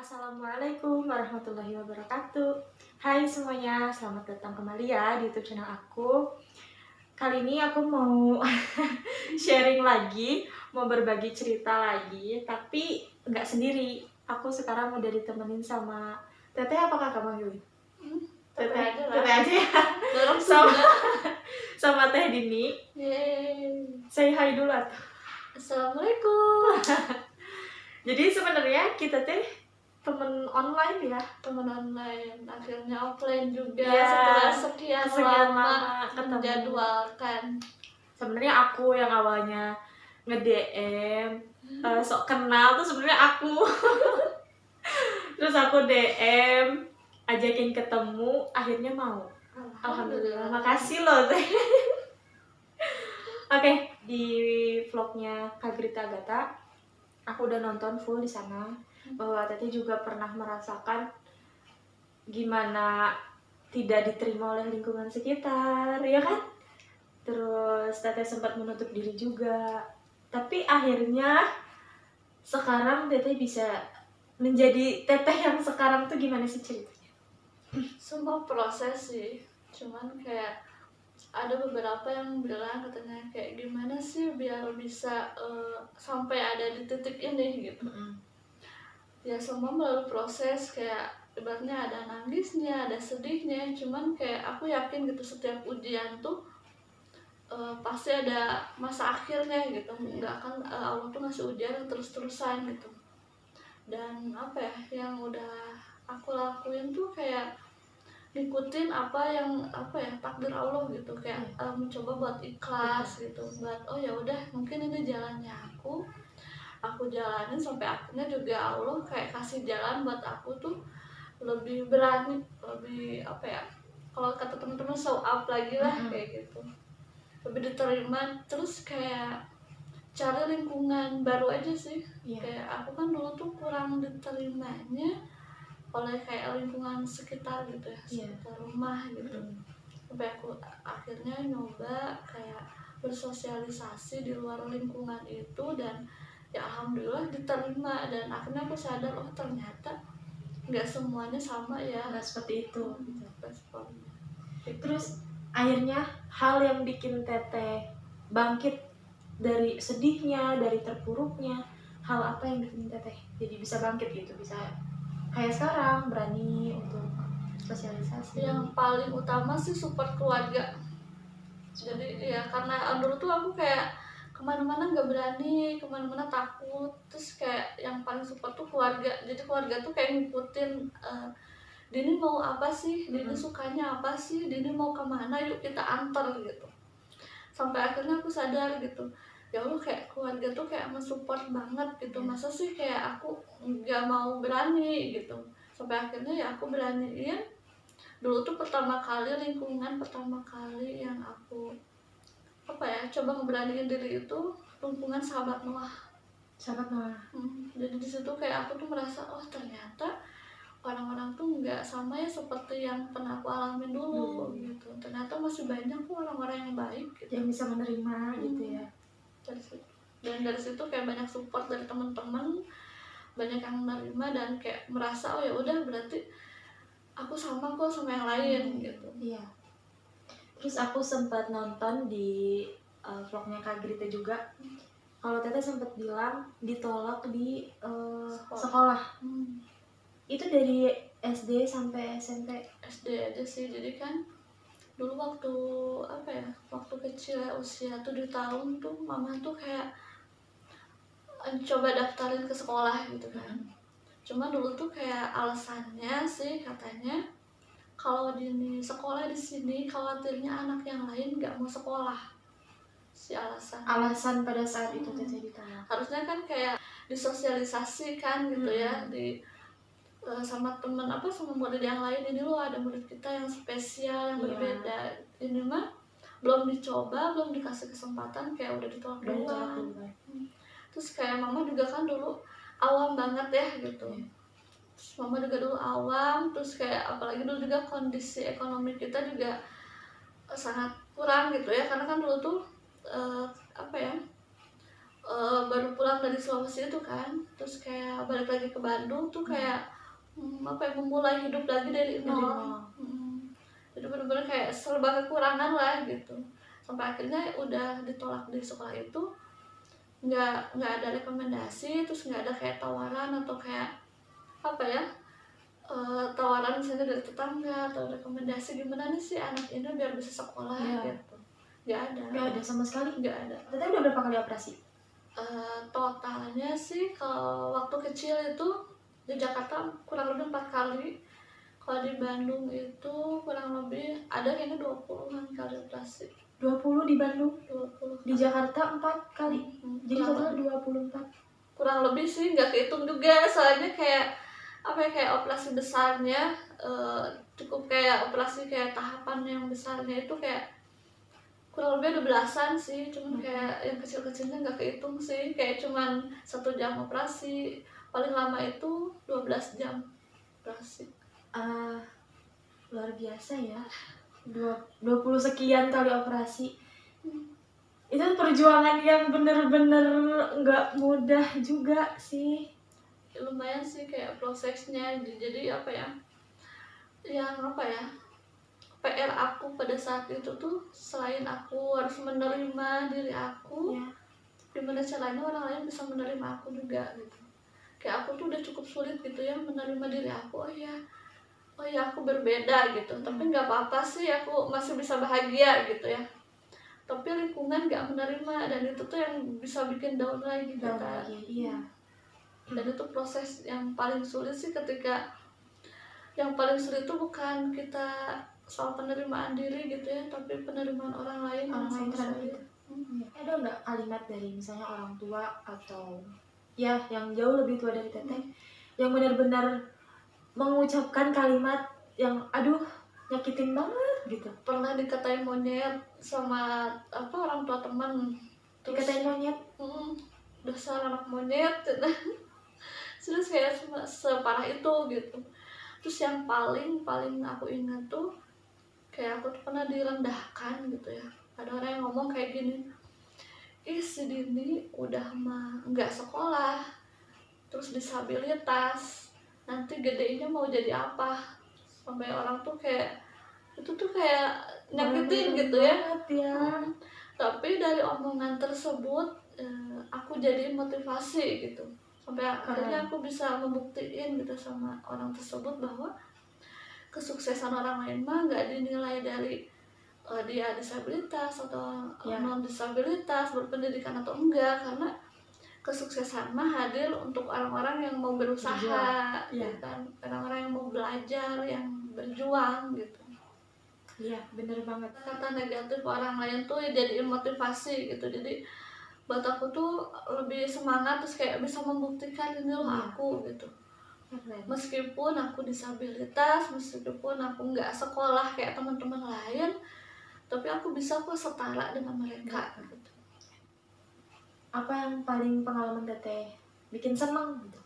Assalamualaikum warahmatullahi wabarakatuh. Hai semuanya, selamat datang kembali ya di YouTube channel aku. Kali ini aku mau sharing lagi, mau berbagi cerita lagi, tapi nggak sendiri. Aku sekarang udah ditemenin sama Teteh. Apakah kamu manggilin? Teteh aja lah. Teteh aja ya. Dorong sama, Sunda. sama Teh Dini. Yeay. Say hi dulu atuh. Assalamualaikum. Jadi sebenarnya kita teh temen online ya. Teman online, akhirnya offline juga Ya, setelah sekian lama ketemu. menjadwalkan. Sebenarnya aku yang awalnya nge-DM sok kenal tuh sebenarnya aku. Terus aku DM, ajakin ketemu, akhirnya mau. Alhamdulillah. Makasih loh Teh. Oke, di vlognya Kak Grita Agatha, aku udah nonton full di sana. Bahwa Teteh juga pernah merasakan gimana tidak diterima oleh lingkungan sekitar, ya kan? Terus Teteh sempat menutup diri juga. Tapi akhirnya sekarang Teteh bisa menjadi Teteh yang sekarang tuh gimana sih ceritanya? Semua proses sih, cuman kayak ada beberapa yang bilang katanya kayak gimana sih biar bisa sampai ada di titik ini gitu. Ya semua melalui proses, kayak ibaratnya ada nangisnya, ada sedihnya, cuman kayak aku yakin gitu setiap ujian tuh pasti ada masa akhirnya gitu. Nggak akan Allah tuh ngasih ujian yang terus-terusan gitu. Dan apa ya yang udah aku lakuin tuh kayak ngikutin apa yang takdir Allah gitu, kayak mencoba buat ikhlas gitu, buat oh ya udah mungkin ini jalannya aku jalanin sampai akhirnya juga Allah kayak kasih jalan buat aku tuh lebih berani, lebih apa ya, kalau kata teman-teman show up lagi lah kayak gitu, lebih diterima. Terus kayak cari lingkungan baru aja sih. Kayak aku kan dulu tuh kurang diterimanya oleh kayak lingkungan sekitar gitu ya, sekitar rumah gitu. Sampai aku akhirnya nyoba kayak bersosialisasi di luar lingkungan itu, dan ya alhamdulillah diterima. Dan akhirnya aku sadar oh ternyata nggak semuanya sama ya, Nggak seperti itu. responnya. Terus akhirnya hal yang bikin Teteh bangkit dari sedihnya, dari terpuruknya, hal apa yang bikin Teteh jadi bisa bangkit gitu, bisa kayak sekarang berani untuk sosialisasi? Yang paling utama sih support keluarga. Jadi ya karena dulu tuh aku kayak kemana-mana nggak berani, kemana-mana takut. Terus kayak yang paling support tuh keluarga. Jadi keluarga tuh kayak ngikutin Dini mau apa sih, Dini sukanya apa sih, Dini mau kemana, yuk kita antar gitu. Sampai akhirnya aku sadar gitu, ya Allah kayak keluarga tuh kayak mensupport banget gitu. Masa sih kayak aku nggak mau berani gitu. Sampai akhirnya ya aku beraniin. Dulu tuh lingkungan pertama kali yang aku coba ngeberaniin diri itu lingkungan sahabat Noah. Jadi di situ kayak aku tuh merasa oh ternyata orang-orang tuh nggak sama ya seperti yang pernah aku alamin dulu gitu. Ternyata masih banyak kok orang-orang yang baik gitu, yang bisa menerima gitu ya. Dan dari situ kayak banyak support dari teman-teman, banyak yang menerima dan kayak merasa oh ya udah berarti aku sama kok sama yang lain gitu. Iya. Terus aku sempat nonton di vlognya Kak Grita juga. Kalau Teteh sempat bilang ditolak di sekolah. Itu dari SD sampai SMP? SD aja sih. Jadi kan dulu waktu waktu kecil ya, usia 7 tahun tuh mama tuh kayak coba daftarin ke sekolah gitu kan. Cuma dulu tuh kayak alasannya sih katanya kalau Dini sekolah di sini khawatirnya anak yang lain nggak mau sekolah. Si alasan pada saat itu Teteh ditolak. Harusnya kan kayak disosialisasikan gitu ya, di sama temen sama murid yang lain, ini loh ada murid kita yang spesial, yang berbeda. Ini mah belum dicoba, belum dikasih kesempatan kayak udah ditolak duluan. Terus kayak mama juga kan dulu awam banget ya gitu. Mama juga dulu awam, terus kayak apalagi dulu juga kondisi ekonomi kita juga sangat kurang gitu ya, karena kan dulu tuh baru pulang dari tinggal di Sulawesi itu kan, terus kayak balik lagi ke Bandung tuh kayak memulai hidup lagi dari nol. Jadi bener-bener kayak serba kekurangan lah gitu, sampai akhirnya udah ditolak di sekolah itu, nggak ada rekomendasi, terus nggak ada kayak tawaran atau kayak apa ya, tawaran misalnya dari tetangga atau rekomendasi gimana nih sih anak ini biar bisa sekolah gitu, nggak ada sama sekali. nggak ada. Teteh udah berapa kali operasi? Totalnya sih kalau waktu kecil itu di Jakarta kurang lebih 4 kali. Kalau di Bandung itu kurang lebih ada kayaknya 20-an kali operasi. 20 di Bandung? 20. Di Jakarta 4 kali? Jadi total 24? Kurang lebih sih, nggak kehitung juga. Soalnya kayak apa ya, kayak operasi besarnya cukup kayak operasi kayak tahapan yang besarnya itu kayak kurang lebih ada belasan sih, cuman kayak yang kecil-kecilnya nggak kehitung sih, kayak cuman 1 jam operasi, paling lama itu 12 jam operasi. Luar biasa ya, 20 sekian kali operasi. Itu perjuangan yang bener-bener nggak mudah juga sih. Lumayan sih kayak prosesnya, jadi apa ya, yang apa ya, PR aku pada saat itu tuh selain aku harus menerima diri aku, gimana caranya orang lain bisa menerima aku juga gitu. Kayak aku tuh udah cukup sulit gitu ya menerima diri aku, oh ya aku berbeda gitu, tapi nggak apa-apa sih, aku masih bisa bahagia gitu ya. Tapi lingkungan nggak menerima, dan itu tuh yang bisa bikin down lagi kita. Iya. Dan itu proses yang paling sulit sih, ketika yang paling sulit itu bukan kita soal penerimaan diri gitu ya, tapi penerimaan orang lain terhadap kita. Ada nggak kalimat dari misalnya orang tua atau ya yang jauh lebih tua dari teteh yang benar-benar mengucapkan kalimat yang aduh nyakitin banget gitu? Pernah dikatain monyet sama apa orang tua teman, Dikatain monyet? Dasar anak monyet. Terus kayak separah itu gitu. Terus yang paling aku ingat tuh kayak aku tuh pernah direndahkan gitu ya. Ada orang yang ngomong kayak gini, ih si Dini udah mah nggak sekolah, terus disabilitas, nanti gedenya mau jadi apa? Sampai orang tuh kayak itu tuh kayak nyakitin gitu ya. Tapi dari omongan tersebut aku jadi motivasi gitu, sampai akhirnya aku bisa membuktiin gitu sama orang tersebut bahwa kesuksesan orang lain mah nggak dinilai dari dia disabilitas atau non disabilitas, berpendidikan atau enggak, karena kesuksesan mah hadir untuk orang-orang yang mau berusaha, kan, orang-orang yang mau belajar, yang berjuang gitu. Iya, bener banget. Kata negatif orang lain tuh jadi motivasi gitu, jadi buat aku tuh lebih semangat, terus kayak bisa membuktikan ini loh aku gitu. Meskipun aku disabilitas, meskipun aku nggak sekolah kayak teman-teman lain, tapi aku bisa kok setara dengan mereka gitu. Apa yang paling pengalaman teteh bikin seneng gitu?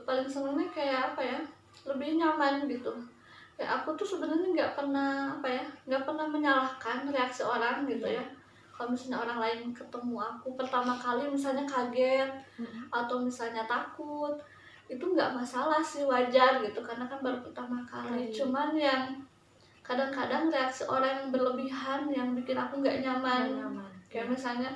Paling senengnya kayak apa ya, lebih nyaman gitu. Kayak aku tuh sebenarnya nggak pernah menyalahkan reaksi orang gitu ya. Kalau misalnya orang lain ketemu aku pertama kali misalnya kaget atau misalnya takut, itu nggak masalah sih, wajar gitu, karena kan baru pertama kali. Cuman yang kadang-kadang reaksi orang yang berlebihan yang bikin aku nggak nyaman. Kayak misalnya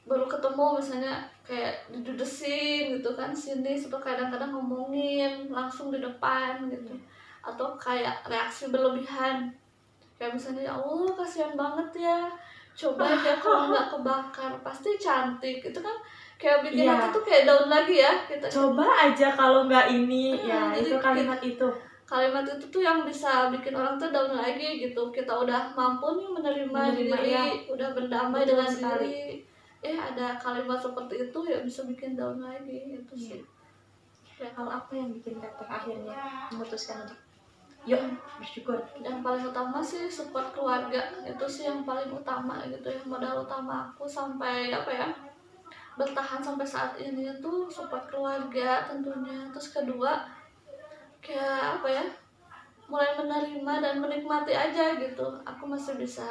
baru ketemu, misalnya kayak dijudesin gitu kan sini, atau kadang-kadang ngomongin langsung di depan gitu, atau kayak reaksi berlebihan kayak misalnya ya Allah kasihan banget ya, coba aja kalau nggak kebakar pasti cantik, itu kan kayak bikin hati tuh kayak down lagi ya kita. Coba aja kalau nggak ini itu kalimat itu tuh yang bisa bikin orang tuh down lagi gitu. Kita udah mampu nih menerima diri, udah berdamai dengan diri, ada kalimat seperti itu ya bisa bikin down lagi itu sih. Hal apa yang bikin teteh akhirnya memutuskan untuk yuk bersyukur? Yang paling utama sih support keluarga, itu sih yang paling utama gitu ya, modal utama aku sampai bertahan sampai saat ini tuh support keluarga tentunya. Terus kedua kayak mulai menerima dan menikmati aja gitu, aku masih bisa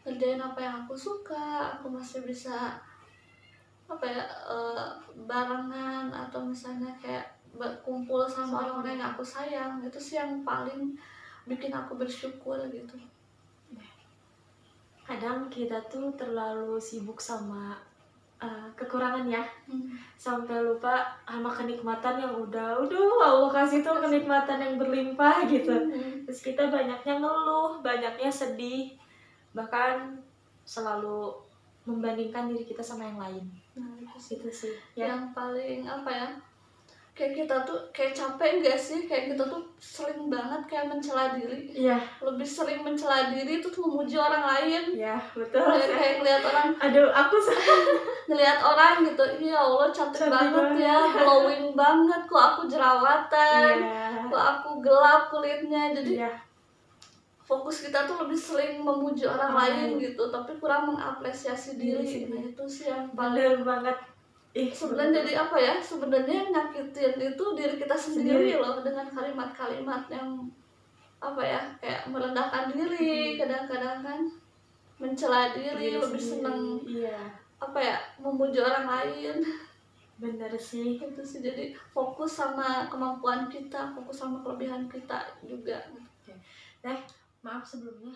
ngerjain apa yang aku suka, aku masih bisa apa ya, barengan atau misalnya kayak berkumpul sama orang-orang yang aku sayang, itu sih yang paling bikin aku bersyukur gitu. Kadang kita tuh terlalu sibuk sama kekurangan ya, sampai lupa sama kenikmatan yang udah Allah kasih tuh kenikmatan yang berlimpah gitu. Terus kita banyaknya ngeluh, banyaknya sedih, bahkan selalu membandingkan diri kita sama yang lain. Nah, Itu sih ya. yang paling apa ya, kayak kita tuh kayak capek enggak sih, kayak kita tuh sering banget kayak mencela diri, Iya, lebih sering mencela diri itu tuh memuji orang lain. ya betul. Kayak ngeliat orang, Aduh, aku ngeliat orang gitu, ya Allah cantik banget ya, glowing banget, kok aku jerawatan, Iya. kok aku gelap kulitnya. Jadi Iya, fokus kita tuh lebih sering memuji orang lain gitu, tapi kurang mengapresiasi diri. Nah itu sih yang paling bener banget. sebenarnya jadi apa ya, sebenarnya yang nyakitin itu diri kita sendiri loh, dengan kalimat-kalimat yang apa ya, kayak merendahkan diri, kadang-kadang kan mencela diri, lebih seneng Iya, apa ya, memuji orang lain. bener sih. Itu sih, jadi fokus sama kemampuan kita, fokus sama kelebihan kita juga. Nah, maaf sebelumnya